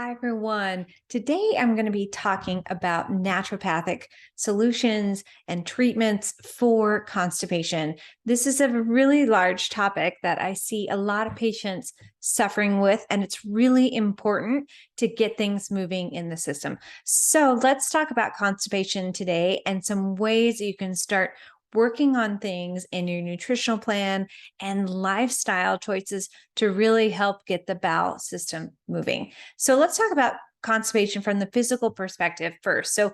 Hi, everyone. Today I'm going to be talking about naturopathic solutions and treatments for constipation. This is a really large topic that I see a lot of patients suffering with, and it's really important to get things moving in the system. So let's talk about constipation today and some ways that you can start working on things in your nutritional plan and lifestyle choices to really help get the bowel system moving. So let's talk about constipation from the physical perspective first. So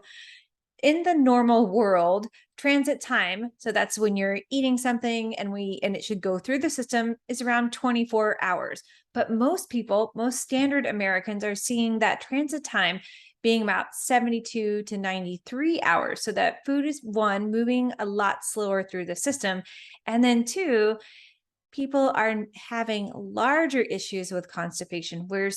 in the normal world, transit time, so that's when you're eating something and it should go through the system, is around 24 hours. But most people, most standard Americans are seeing that transit time being about 72 to 93 hours. So that food is one, moving a lot slower through the system. And then two, people are having larger issues with constipation, where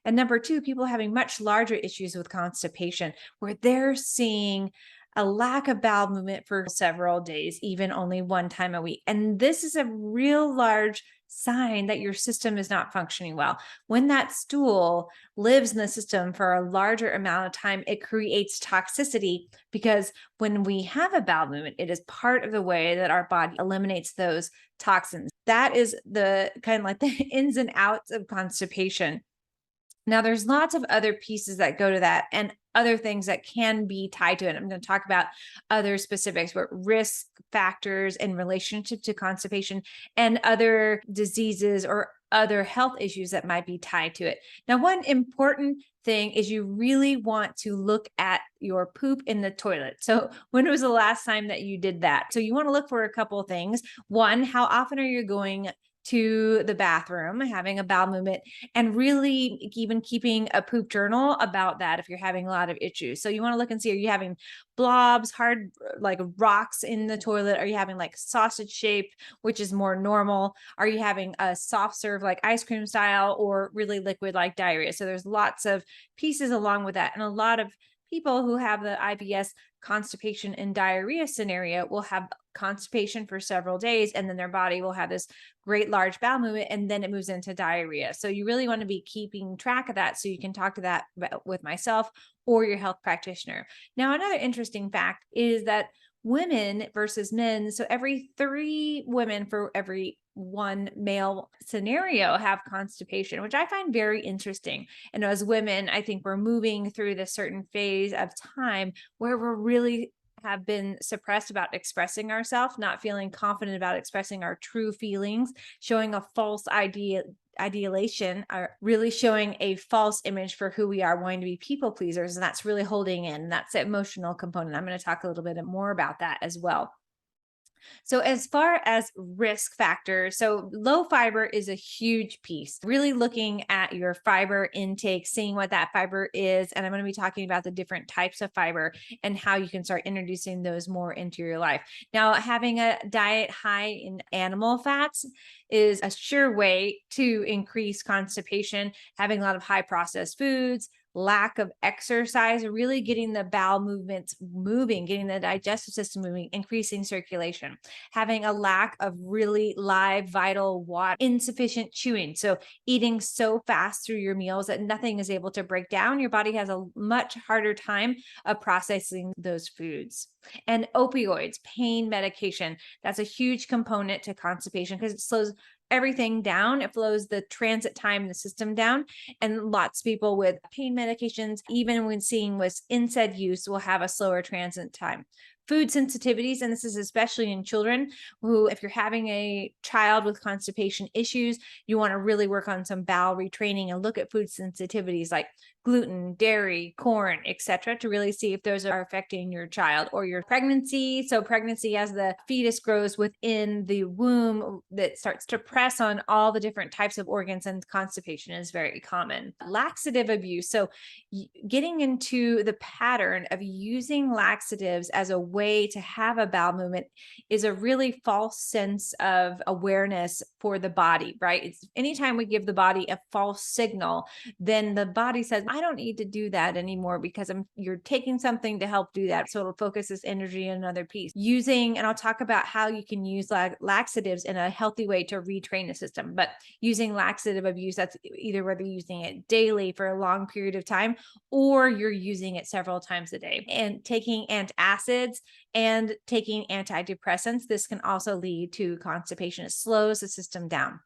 and number two, people having much larger issues with constipation, where they're seeing a lack of bowel movement for several days, even only one time a week. And this is a real large sign that your system is not functioning well. When that stool lives in the system for a larger amount of time, it creates toxicity because when we have a bowel movement, it is part of the way that our body eliminates those toxins. That is the kind of like the ins and outs of constipation. Now, there's lots of other pieces that go to that and other things that can be tied to it. I'm going to talk about other specifics, but risk factors in relationship to constipation and other diseases or other health issues that might be tied to it. Now, one important thing is you really want to look at your poop in the toilet. So when was the last time that you did that? So you want to look for a couple of things. One, how often are you going to the bathroom, having a bowel movement, and really even keeping a poop journal about that if you're having a lot of issues. So you want to look and see, are you having blobs, hard like rocks in the toilet? Are you having like sausage shape, which is more normal? Are you having a soft serve like ice cream style, or really liquid like diarrhea? So there's lots of pieces along with that. And a lot of people who have the IBS constipation and diarrhea scenario will have constipation for several days, and then their body will have this great large bowel movement, and then it moves into diarrhea. So you really want to be keeping track of that so you can talk to that with myself or your health practitioner. Now, another interesting fact is that women versus men, so every 3 women for every 1 male scenario have constipation, which I find very interesting. And as women, I think we're moving through this certain phase of time where we're really have been suppressed about expressing ourselves, not feeling confident about expressing our true feelings, showing a false idealization, or really showing a false image for who we are, wanting to be people pleasers. And that's really holding in. That's the emotional component. I'm going to talk a little bit more about that as well. So, as far as risk factors, so low fiber is a huge piece. Really looking at your fiber intake, seeing what that fiber is. And I'm going to be talking about the different types of fiber and how you can start introducing those more into your life. Now, having a diet high in animal fats is a sure way to increase constipation. Having a lot of high processed foods, lack of exercise, really getting the bowel movements moving, getting the digestive system moving, increasing circulation, having a lack of really live, vital water, insufficient chewing. So eating so fast through your meals that nothing is able to break down. Your body has a much harder time of processing those foods. And opioids, pain medication, that's a huge component to constipation because it slows everything down. It flows the transit time in the system down. And lots of people with pain medications, even when seeing with NSAID use, will have a slower transit time. Food sensitivities, and this is especially in children who, if you're having a child with constipation issues, you want to really work on some bowel retraining and look at food sensitivities like gluten, dairy, corn, etc., to really see if those are affecting your child or your pregnancy. So pregnancy, as the fetus grows within the womb, that starts to press on all the different types of organs, and constipation is very common. Laxative abuse. So getting into the pattern of using laxatives as a way to have a bowel movement is a really false sense of awareness for the body, right? It's anytime we give the body a false signal, then the body says, I don't need to do that anymore because you're taking something to help do that. So it'll focus this energy in another piece. Using, and I'll talk about how you can use laxatives in a healthy way to retrain the system, but using laxative abuse, that's either whether you're using it daily for a long period of time or you're using it several times a day. And taking antacids and taking antidepressants, this can also lead to constipation. It slows the system down.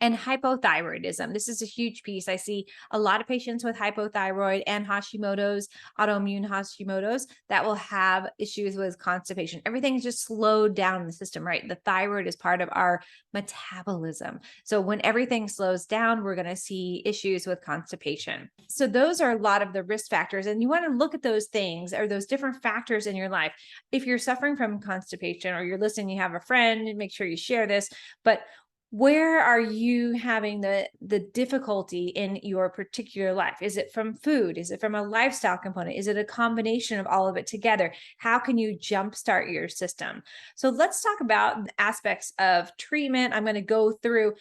And hypothyroidism. This is a huge piece. I see a lot of patients with hypothyroid and Hashimoto's, autoimmune Hashimoto's, that will have issues with constipation. Everything's just slowed down in the system, right? The thyroid is part of our metabolism. So when everything slows down, we're going to see issues with constipation. So those are a lot of the risk factors. And you want to look at those things or those different factors in your life. If you're suffering from constipation or you're listening, you have a friend, make sure you share this. But where are you having the difficulty in your particular life? Is it from food? Is it from a lifestyle component? Is it a combination of all of it together? How can you jumpstart your system? So let's talk about the aspects of treatment. I'm going to go through,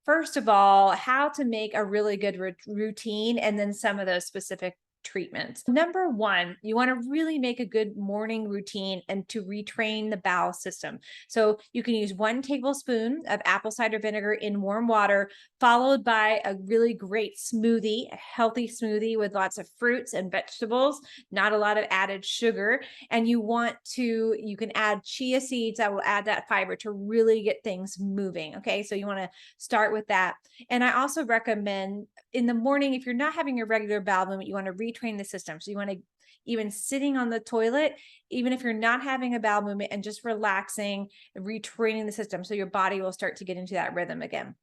first of all, how to make a really good routine, and then some of those specific treatments. Number one, you want to really make a good morning routine and to retrain the bowel system. So you can use 1 tablespoon of apple cider vinegar in warm water, followed by a really great smoothie, a healthy smoothie with lots of fruits and vegetables, not a lot of added sugar. And you can add chia seeds that will add that fiber to really get things moving. Okay. So you want to start with that. And I also recommend in the morning, if you're not having a regular bowel movement, you want to retrain the system. So you want to, even sitting on the toilet, even if you're not having a bowel movement, and just relaxing, retraining the system so your body will start to get into that rhythm again.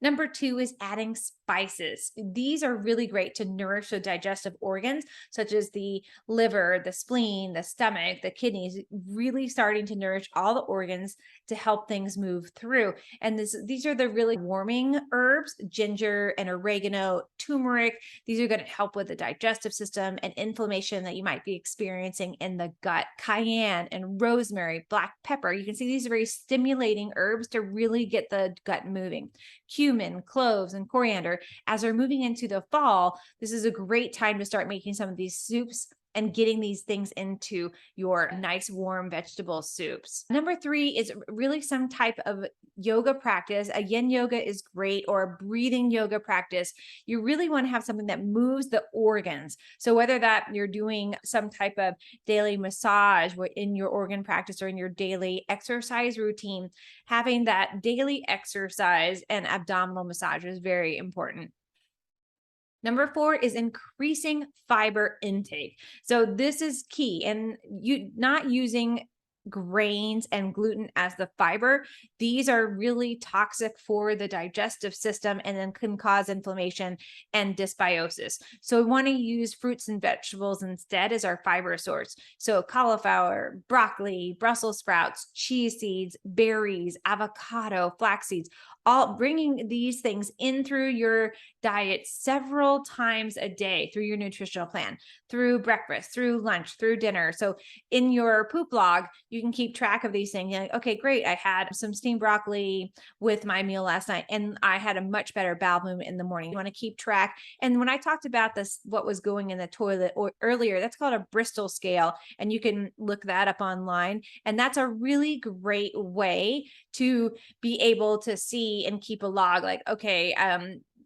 Number 2 is adding spices. These are really great to nourish the digestive organs, such as the liver, the spleen, the stomach, the kidneys, really starting to nourish all the organs to help things move through. And these are the really warming herbs: ginger and oregano, turmeric. These are going to help with the digestive system and inflammation that you might be experiencing in the gut. Cayenne and rosemary, black pepper. You can see these are very stimulating herbs to really get the gut moving. Cumin, cloves, and coriander. As we're moving into the fall, this is a great time to start making some of these soups and getting these things into your nice warm vegetable soups. Number 3 is really some type of yoga practice. A yin yoga is great, or a breathing yoga practice. You really want to have something that moves the organs. So whether that you're doing some type of daily massage in your organ practice or in your daily exercise routine, having that daily exercise and abdominal massage is very important. Number 4 is increasing fiber intake. So this is key, and you not using grains and gluten as the fiber. These are really toxic for the digestive system and then can cause inflammation and dysbiosis. So we want to use fruits and vegetables instead as our fiber source. So cauliflower, broccoli, Brussels sprouts, chia seeds, berries, avocado, flax seeds, all bringing these things in through your diet several times a day through your nutritional plan, through breakfast, through lunch, through dinner. So in your poop log, you can keep track of these things. You're like, okay, great. I had some steamed broccoli with my meal last night, and I had a much better bowel movement in the morning. You want to keep track. And when I talked about this, what was going in the toilet earlier, that's called a Bristol scale. And you can look that up online. And that's a really great way to be able to see and keep a log, like, okay,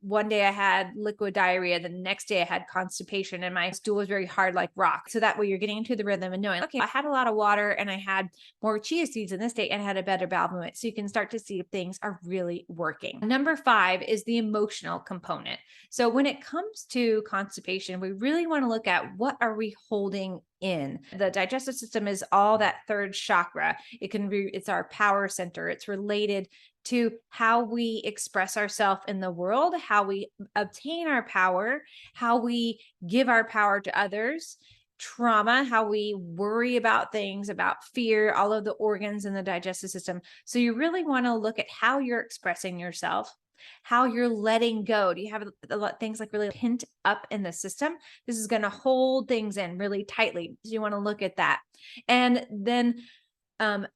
one day I had liquid diarrhea. The next day I had constipation and my stool was very hard like rock. So that way you're getting into the rhythm and knowing, okay, I had a lot of water and I had more chia seeds in this day and had a better bowel movement. So you can start to see if things are really working. Number 5 is the emotional component. So when it comes to constipation, we really want to look at what are we holding in. The digestive system is all that third chakra. It's our power center. It's related to how we express ourselves in the world, how we obtain our power, how we give our power to others, trauma, how we worry about things, about fear, all of the organs in the digestive system. So you really want to look at how you're expressing yourself, how you're letting go. Do you have a lot of things like really pent up in the system? This is going to hold things in really tightly. So you want to look at that. And then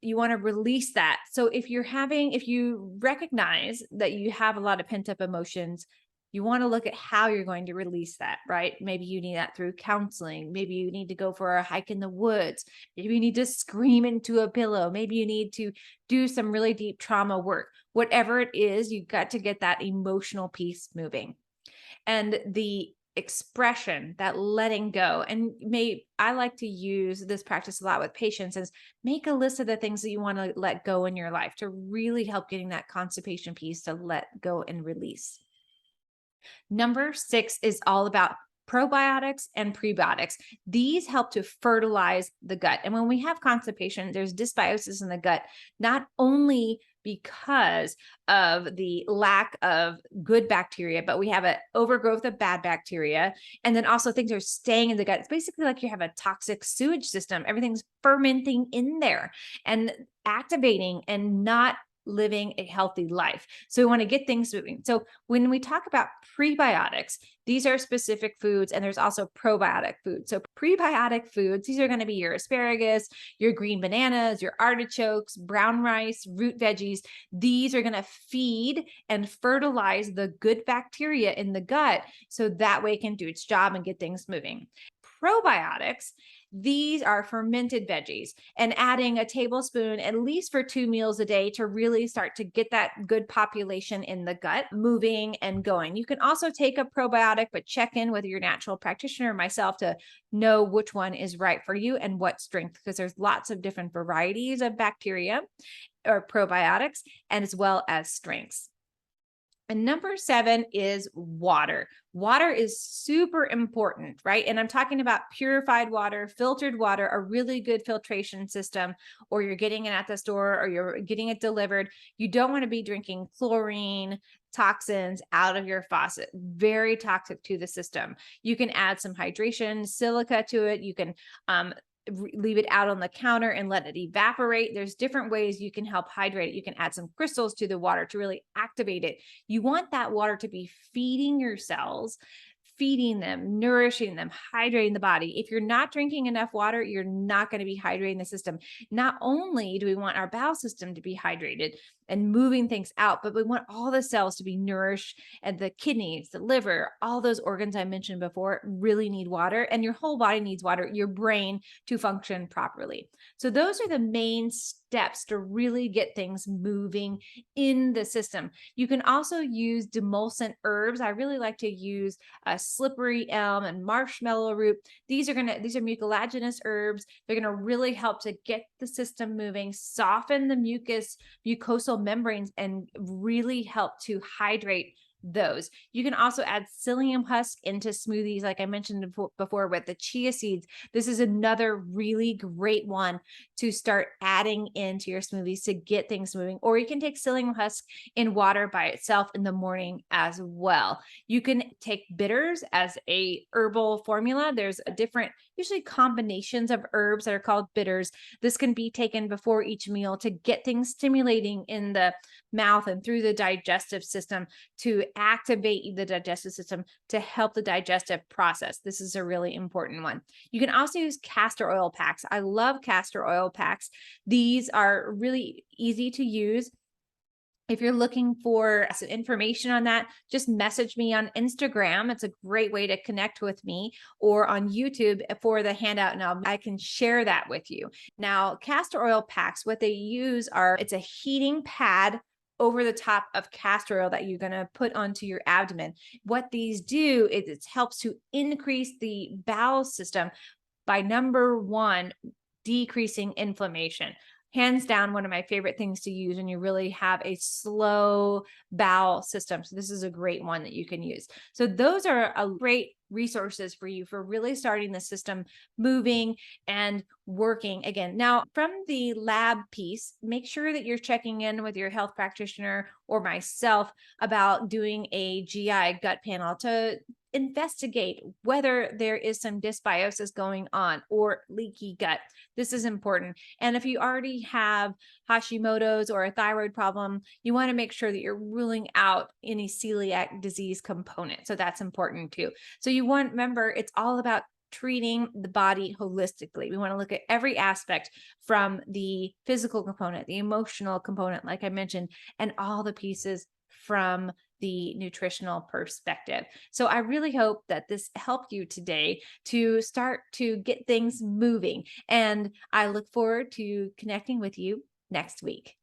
you want to release that. So if you recognize that you have a lot of pent up emotions, You want to look at how you're going to release that, right? Maybe you need that through counseling. Maybe you need to go for a hike in the woods. Maybe you need to scream into a pillow. Maybe you need to do some really deep trauma work. Whatever it is, you got to get that emotional piece moving. And the expression, that letting go. And I like to use this practice a lot with patients, is make a list of the things that you want to let go in your life to really help getting that constipation piece to let go and release. Number 6 is all about probiotics and prebiotics. These help to fertilize the gut. And when we have constipation, there's dysbiosis in the gut, not only because of the lack of good bacteria, but we have an overgrowth of bad bacteria. And then also things are staying in the gut. It's basically like you have a toxic sewage system. Everything's fermenting in there and activating and not living a healthy life. So we want to get things moving. So when we talk about prebiotics, these are specific foods, and there's also probiotic foods. So prebiotic foods, these are going to be your asparagus, your green bananas, your artichokes, brown rice, root veggies. These are going to feed and fertilize the good bacteria in the gut so that way it can do its job and get things moving. Probiotics, these are fermented veggies, and adding a tablespoon at least for 2 meals a day to really start to get that good population in the gut moving and going. You can also take a probiotic, but check in with your natural practitioner, myself, to know which one is right for you and what strength, because there's lots of different varieties of bacteria or probiotics, and as well as strengths. And number 7 is water. Water is super important, right? And I'm talking about purified water, filtered water, a really good filtration system, or you're getting it at the store or you're getting it delivered. You don't want to be drinking chlorine, toxins out of your faucet. Very toxic to the system. You can add some hydration, silica to it. You can leave it out on the counter and let it evaporate. There's different ways you can help hydrate it. You can add some crystals to the water to really activate it. You want that water to be feeding your cells, feeding them, nourishing them, hydrating the body. If you're not drinking enough water, you're not going to be hydrating the system. Not only do we want our bowel system to be hydrated and moving things out, but we want all the cells to be nourished, and the kidneys, the liver, all those organs I mentioned before really need water, and your whole body needs water, your brain to function properly. So those are the main steps to really get things moving in the system. You can also use demulcent herbs. I really like to use a slippery elm and marshmallow root. These are mucilaginous herbs. They're going to really help to get the system moving, soften the mucosal membranes, and really help to hydrate those. You can also add psyllium husk into smoothies, like I mentioned before with the chia seeds. This is another really great one to start adding into your smoothies to get things moving. Or you can take psyllium husk in water by itself in the morning as well. You can take bitters as a herbal formula. There's a different, usually combinations of herbs that are called bitters. This can be taken before each meal to get things stimulating in the mouth and through the digestive system, to activate the digestive system, to help the digestive process. This is a really important one. You can also use castor oil packs. I love castor oil packs. These are really easy to use. If you're looking for some information on that, just message me on Instagram. It's a great way to connect with me, or on YouTube for the handout, and I can share that with you. Now, castor oil packs, what they use it's a heating pad over the top of castor oil that you're going to put onto your abdomen. What these do is it helps to increase the bowel system by, number 1, decreasing inflammation. Hands down, one of my favorite things to use when you really have a slow bowel system. So this is a great one that you can use. So those are a great resources for you for really starting the system moving and working again. Now, from the lab piece, make sure that you're checking in with your health practitioner or myself about doing a GI gut panel to investigate whether there is some dysbiosis going on or leaky gut. This is important. And if you already have Hashimoto's or a thyroid problem, you want to make sure that you're ruling out any celiac disease component. So that's important too. So remember, it's all about treating the body holistically. We want to look at every aspect, from the physical component, the emotional component, like I mentioned, and all the pieces from the nutritional perspective. So I really hope that this helped you today to start to get things moving. And I look forward to connecting with you next week.